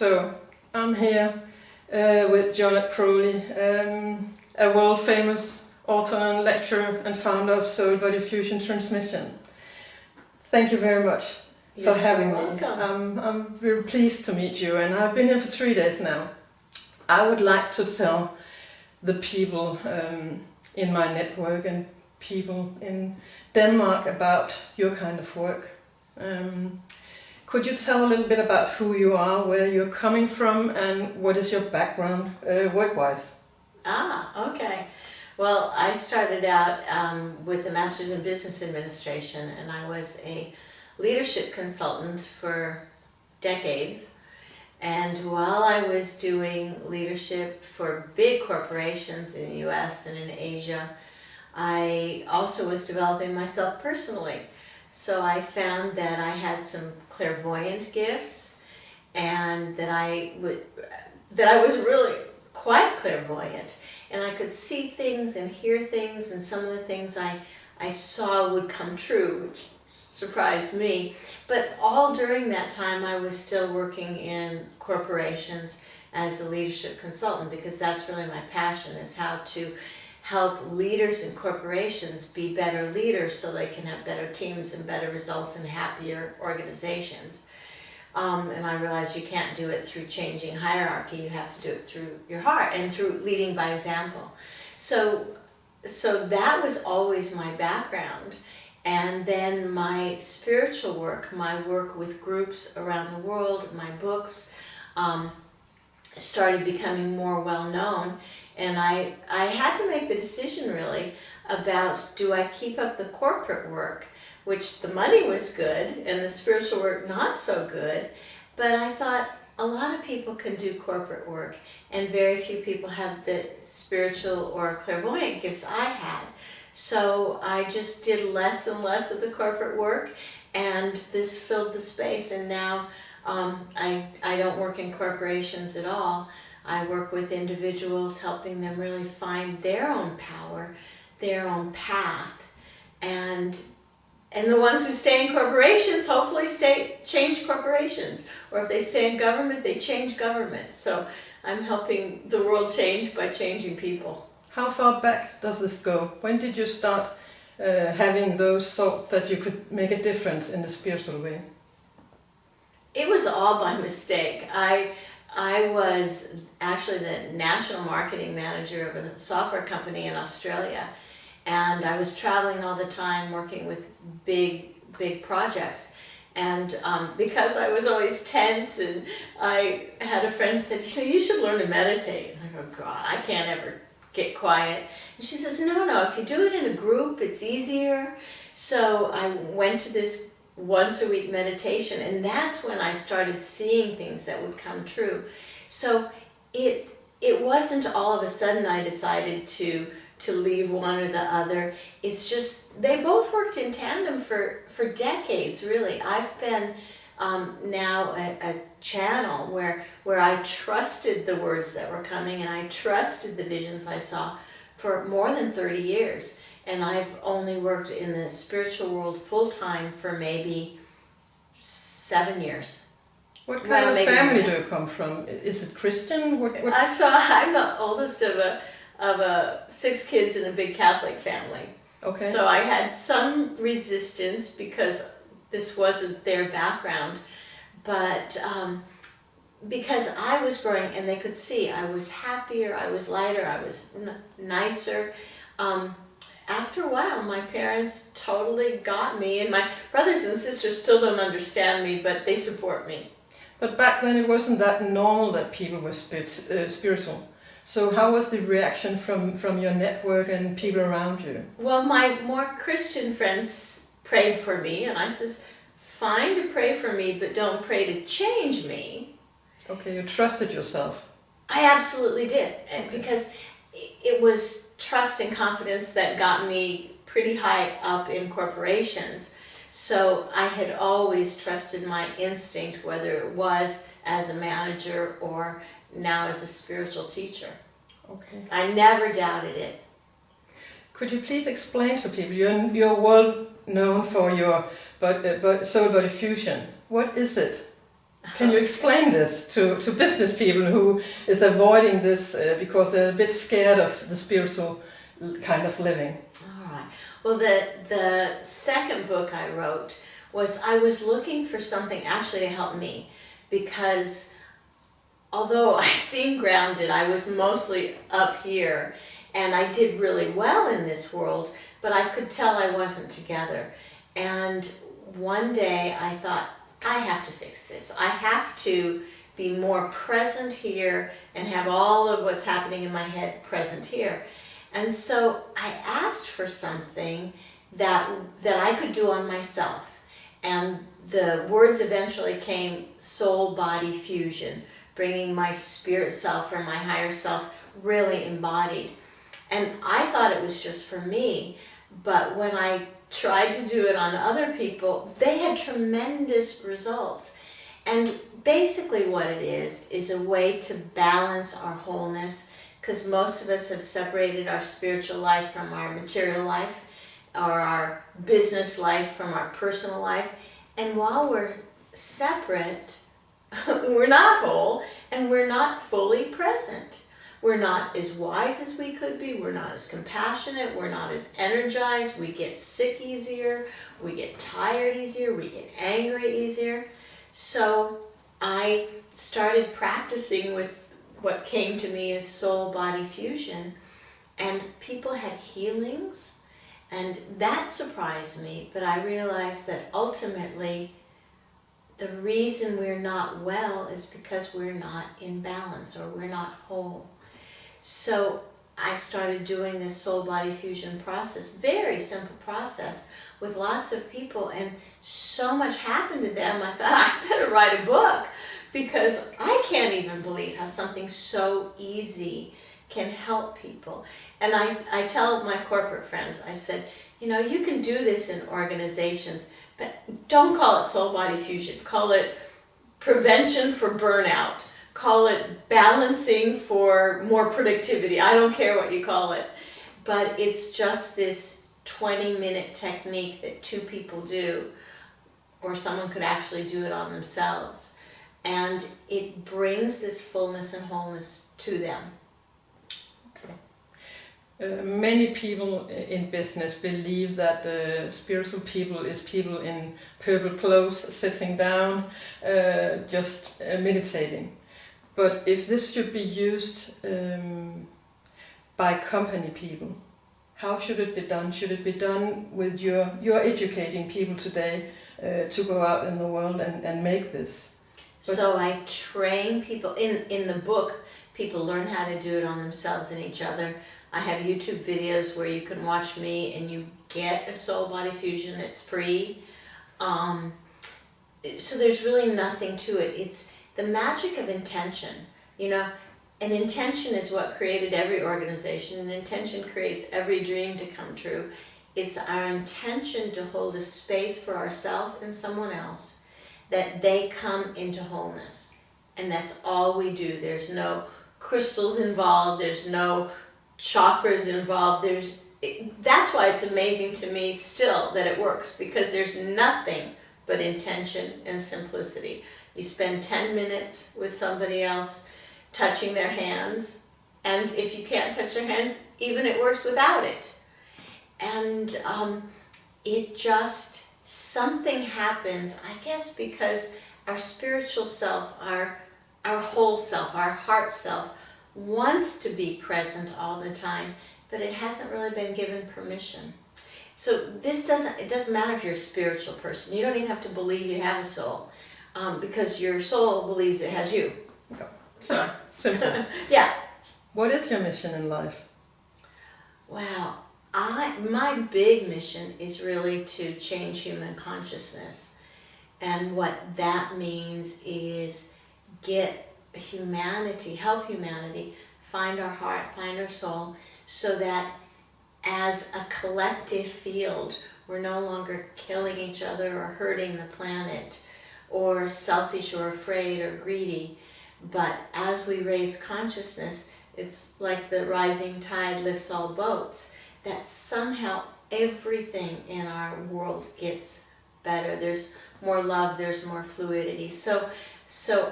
So, I'm here with Jonette Crowley, a world-famous author and lecturer and founder of Soul Body Fusion Transmission. Thank you very much for having me. I'm very pleased to meet you, and I've been here for 3 days now. I would like to tell the people in my network and people in Denmark about your kind of work. Could you tell a little bit about who you are, where you're coming from, and what is your background work-wise? Okay. Well, I started out with a Master's in Business Administration, and I was a leadership consultant for decades. And while I was doing leadership for big corporations in the US and in Asia, I also was developing myself personally. So I found that I had some clairvoyant gifts, and that I was really quite clairvoyant, and I could see things and hear things, and some of the things I saw would come true, which surprised me. But all during that time I was still working in corporations as a leadership consultant, because that's really my passion, is how to help leaders in corporations be better leaders so they can have better teams and better results and happier organizations. And I realized you can't do it through changing hierarchy. You have to do it through your heart and through leading by example. So that was always my background. And then my spiritual work, my work with groups around the world, my books, started becoming more well known. And I had to make the decision really about, do I keep up the corporate work, which the money was good and the spiritual work not so good, but I thought a lot of people can do corporate work and very few people have the spiritual or clairvoyant gifts I had. So I just did less and less of the corporate work, and this filled the space. And now I don't work in corporations at all. I work with individuals, helping them really find their own power, their own path, and the ones who stay in corporations hopefully change corporations, or if they stay in government, they change government. So I'm helping the world change by changing people. How far back does this go? When did you start having those thoughts that you could make a difference in the spiritual way? It was all by mistake. I was actually the national marketing manager of a software company in Australia, and I was traveling all the time working with big projects. And because I was always tense, and I had a friend who said, you should learn to meditate. And I go, God, I can't ever get quiet. And she says, no, if you do it in a group, it's easier. So I went to this once a week meditation, and that's when I started seeing things that would come true. So it wasn't all of a sudden I decided to leave one or the other. It's just they both worked in tandem for decades, really. I've been now a channel where I trusted the words that were coming, and I trusted the visions I saw for more than 30 years. And I've only worked in the spiritual world full-time for maybe 7 years. What kind of family do you come from? Is it Christian? So I'm the oldest of 6 kids in a big Catholic family. Okay. So I had some resistance because this wasn't their background. But because I was growing, and they could see I was happier, I was lighter, I was nicer. After a while, my parents totally got me, and my brothers and sisters still don't understand me, but they support me. But back then it wasn't that normal that people were spiritual. So how was the reaction from your network and people around you? Well, my more Christian friends prayed for me, and I says, fine to pray for me, but don't pray to change me. Okay, you trusted yourself. I absolutely did, because it was trust and confidence that got me pretty high up in corporations. So I had always trusted my instinct, whether it was as a manager or now as a spiritual teacher. Okay. I never doubted it. Could you please explain to people, you're well known for your soul body fusion. What is it? Can you explain this to business people who is avoiding this because they're a bit scared of the spiritual kind of living? All right. Well, the second book I wrote I was looking for something actually to help me, because although I seem grounded, I was mostly up here and I did really well in this world, but I could tell I wasn't together. And one day I thought, I have to fix this. I have to be more present here and have all of what's happening in my head present here. And so I asked for something that I could do on myself. And the words eventually came soul-body fusion, bringing my spirit self or my higher self really embodied. And I thought it was just for me, but when I tried to do it on other people, they had tremendous results. And basically what it is a way to balance our wholeness, because most of us have separated our spiritual life from our material life, or our business life from our personal life. And while we're separate, we're not whole and we're not fully present. We're not as wise as we could be. We're not as compassionate. We're not as energized. We get sick easier. We get tired easier. We get angry easier. So I started practicing with what came to me as soul-body fusion, and people had healings, and that surprised me. But I realized that ultimately the reason we're not well is because we're not in balance or we're not whole. So I started doing this soul-body fusion process, very simple process, with lots of people, and so much happened to them. I thought, I better write a book, because I can't even believe how something so easy can help people. And I tell my corporate friends, I said, you can do this in organizations, but don't call it soul-body fusion. Call it prevention for burnout. Call it balancing for more productivity. I don't care what you call it. But it's just this 20-minute technique that two people do, or someone could actually do it on themselves. And it brings this fullness and wholeness to them. Many people in business believe that spiritual people is people in purple clothes sitting down, just meditating. But if this should be used by company people, how should it be done? Should it be done with you're educating people today to go out in the world and make this? So I train people, in the book, people learn how to do it on themselves and each other. I have YouTube videos where you can watch me and you get a soul-body fusion. It's free. So there's really nothing to it. It's the magic of intention. An intention is what created every organization. An intention creates every dream to come true. It's our intention to hold a space for ourselves and someone else, that they come into wholeness. And that's all we do. There's no crystals involved. There's no chakras involved. That's why it's amazing to me still that it works, because there's nothing but intention and simplicity. You spend 10 minutes with somebody else touching their hands, and if you can't touch their hands, even it works without it. And it just, something happens, I guess, because our spiritual self, our whole self, our heart self, wants to be present all the time, but it hasn't really been given permission. So it doesn't matter if you're a spiritual person. You don't even have to believe you have a soul, because your soul believes it has you. Okay. So simple. Yeah. What is your mission in life? Wow. My big mission is really to change human consciousness. And what that means is help humanity find our heart, find our soul, so that as a collective field, we're no longer killing each other or hurting the planet, or selfish or afraid or greedy. But as we raise consciousness, it's like the rising tide lifts all boats, that somehow everything in our world gets better. There's more love, there's more fluidity. So So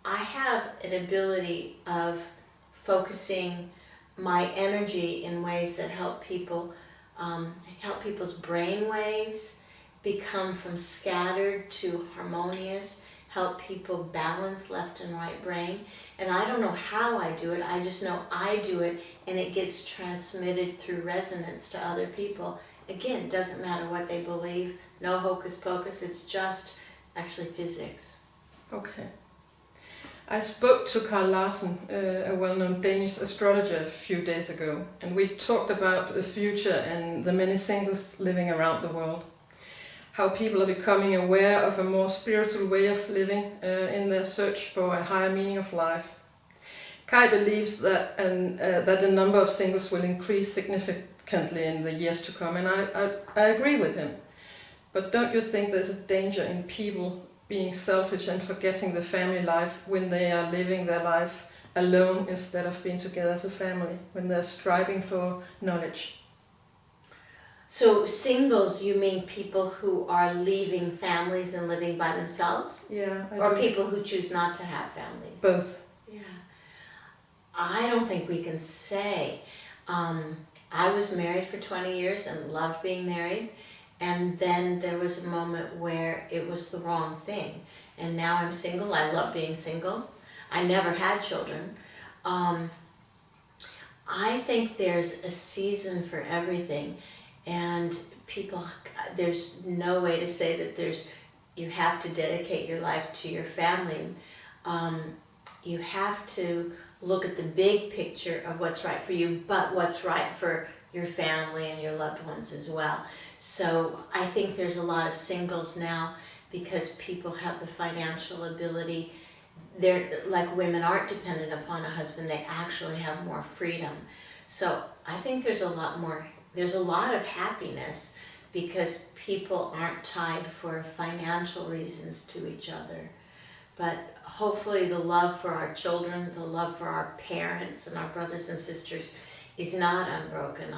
I have an ability of focusing my energy in ways that help people, help people's brain waves become from scattered to harmonious, help people balance left and right brain. And I don't know how I do it, I just know I do it, and it gets transmitted through resonance to other people. Again, doesn't matter what they believe, no hocus pocus, it's just actually physics. Okay. I spoke to Carl Larsen, a well-known Danish astrologer, a few days ago, and we talked about the future and the many singles living around the world. How people are becoming aware of a more spiritual way of living in their search for a higher meaning of life. Kai believes that that the number of singles will increase significantly in the years to come, and I agree with him. But don't you think there's a danger in people being selfish and forgetting the family life when they are living their life alone instead of being together as a family, when they're striving for knowledge? So singles, you mean people who are leaving families and living by themselves? Yeah. Or people who choose not to have families? Both. Yeah. I don't think we can say. I was married for 20 years and loved being married. And then there was a moment where it was the wrong thing. And now I'm single. I love being single. I never had children. I think there's a season for everything. And people, there's no way to say that you have to dedicate your life to your family. You have to look at the big picture of what's right for you, but what's right for your family and your loved ones as well. So I think there's a lot of singles now because people have the financial ability. They're like, women aren't dependent upon a husband, they actually have more freedom. So I think there's a lot of happiness because people aren't tied for financial reasons to each other. But hopefully the love for our children, the love for our parents and our brothers and sisters is not unbroken.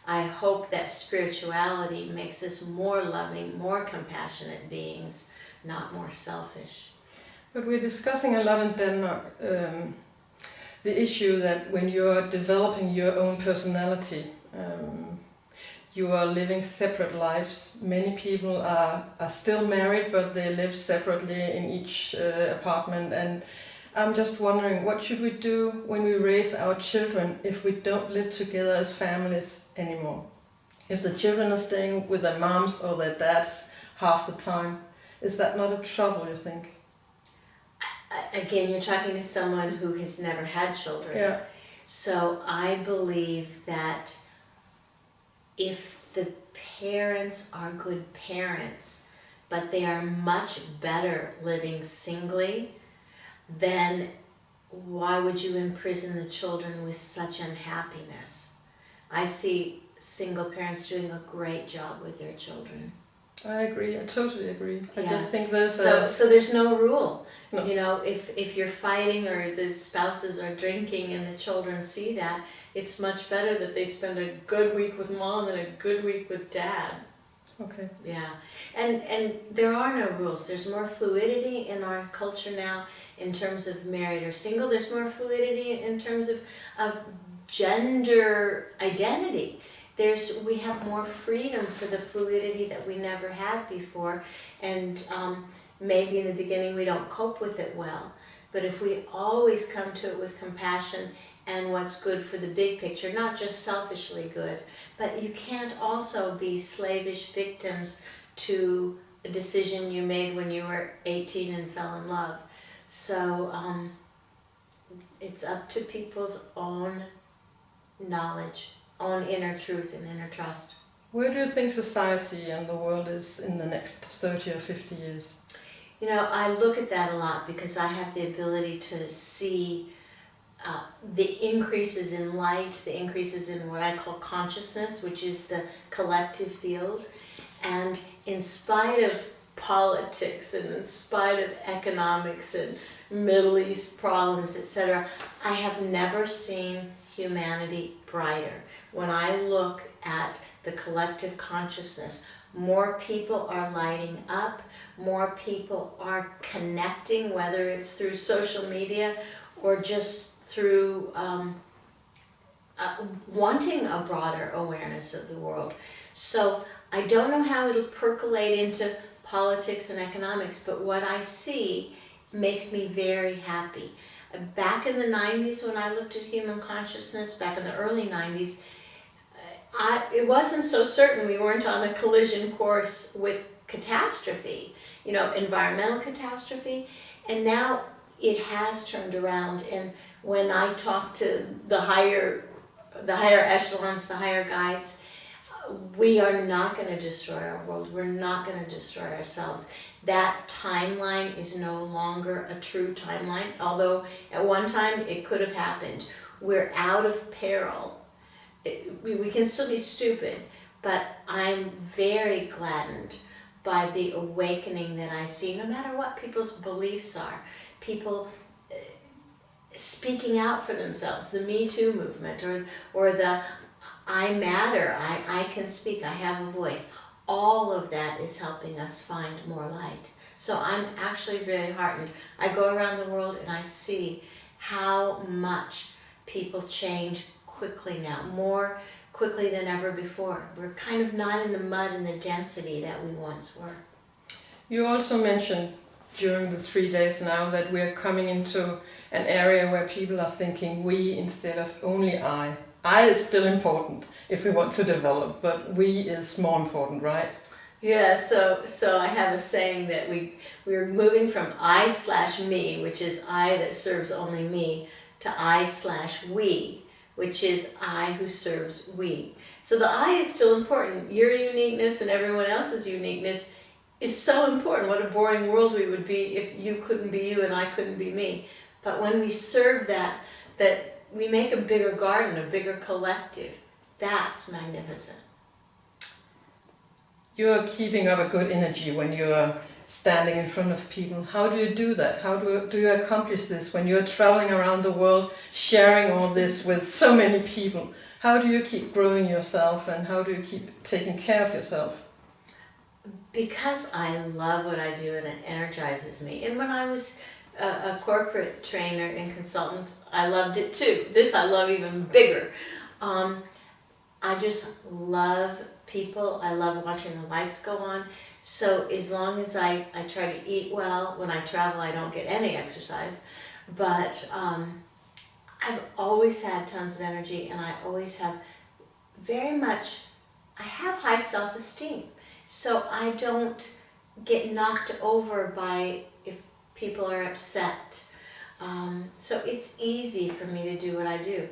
I hope that spirituality makes us more loving, more compassionate beings, not more selfish. But we're discussing a lot in Denmark the issue that when you're developing your own personality, you are living separate lives. Many people are still married, but they live separately in each apartment. And I'm just wondering, what should we do when we raise our children if we don't live together as families anymore? If the children are staying with their moms or their dads half the time, is that not a trouble, you think? Again, you're talking to someone who has never had children. Yeah. So I believe that if the parents are good parents, but they are much better living singly, then why would you imprison the children with such unhappiness? I see single parents doing a great job with their children. I agree. I totally agree. I Yeah. don't think there's so there's no rule. No. You know, if you're fighting or the spouses are drinking and the children see that, it's much better that they spend a good week with mom and a good week with dad. Okay. Yeah, and there are no rules. There's more fluidity in our culture now in terms of married or single. There's more fluidity in terms of gender identity. We have more freedom for the fluidity that we never had before, and maybe in the beginning we don't cope with it well. But if we always come to it with compassion and what's good for the big picture, not just selfishly good, but you can't also be slavish victims to a decision you made when you were 18 and fell in love. So it's up to people's own knowledge, own inner truth and inner trust. Where do you think society and the world is in the next 30 or 50 years? You know, I look at that a lot because I have the ability to see the increases in light, the increases in what I call consciousness, which is the collective field. And in spite of politics and in spite of economics and Middle East problems, etc., I have never seen humanity brighter. When I look at the collective consciousness, more people are lighting up, more people are connecting, whether it's through social media or just through wanting a broader awareness of the world. So I don't know how it'll percolate into politics and economics, but what I see makes me very happy. Back in the 90s, when I looked at human consciousness, back in the early 90s, it wasn't so certain. We weren't on a collision course with catastrophe, environmental catastrophe, and now it has turned around. And when I talk to the higher echelons, the higher guides, we are not going to destroy our world. We're not going to destroy ourselves. That timeline is no longer a true timeline, although at one time it could have happened. We're out of peril. We can still be stupid, but I'm very gladdened by the awakening that I see, no matter what people's beliefs are. People speaking out for themselves, the Me Too movement, or the I matter, I can speak, I have a voice. All of that is helping us find more light. So I'm actually very heartened. I go around the world and I see how much people change quickly now, more quickly than ever before. We're kind of not in the mud and the density that we once were. You also mentioned during the 3 days now that we're coming into an area where people are thinking we instead of only I. I is still important if we want to develop, but we is more important, right? Yeah, so I have a saying that we're moving from I/me, which is I that serves only me, to I/we, which is I who serves we. So the I is still important. Your uniqueness and everyone else's uniqueness is so important. What a boring world we would be if you couldn't be you and I couldn't be me. But when we serve that we make a bigger garden, a bigger collective. That's magnificent. You're keeping up a good energy when you're standing in front of people. How do you do that? How do you accomplish this when you're traveling around the world, sharing all this with so many people? How do you keep growing yourself, and how do you keep taking care of yourself? Because I love what I do and it energizes me. And when I was a corporate trainer and consultant, I loved it too. This I love even bigger. I just love people. I love watching the lights go on. So as long as I try to eat well, when I travel I don't get any exercise, but I've always had tons of energy, and I always have I have high self-esteem. So I don't get knocked over by if people are upset. So it's easy for me to do what I do.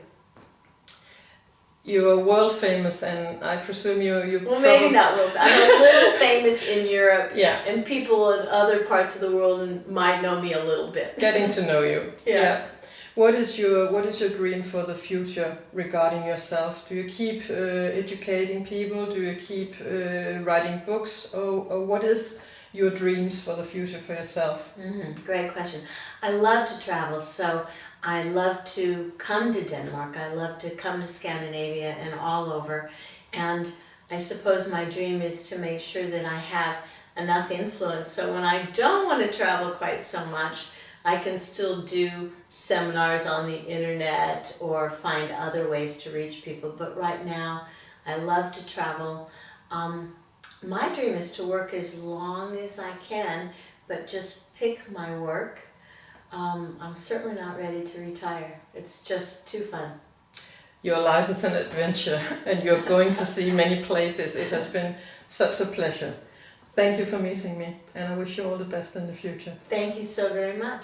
You're world famous, and I presume you well, maybe not world famous. I'm a little famous in Europe, yeah, and people in other parts of the world might know me a little bit. Getting to know you. Yes. Yeah. What is your dream for the future regarding yourself? Do you keep educating people? Do you keep writing books? Or what is your dreams for the future for yourself? Great question. I love to travel, so I love to come to Denmark. I love to come to Scandinavia and all over. And I suppose my dream is to make sure that I have enough influence so when I don't want to travel quite so much, I can still do seminars on the internet or find other ways to reach people. But right now, I love to travel. My dream is to work as long as I can, but just pick my work. I'm certainly not ready to retire. It's just too fun. Your life is an adventure, and you're going to see many places. It has been such a pleasure. Thank you for meeting me, and I wish you all the best in the future. Thank you so very much.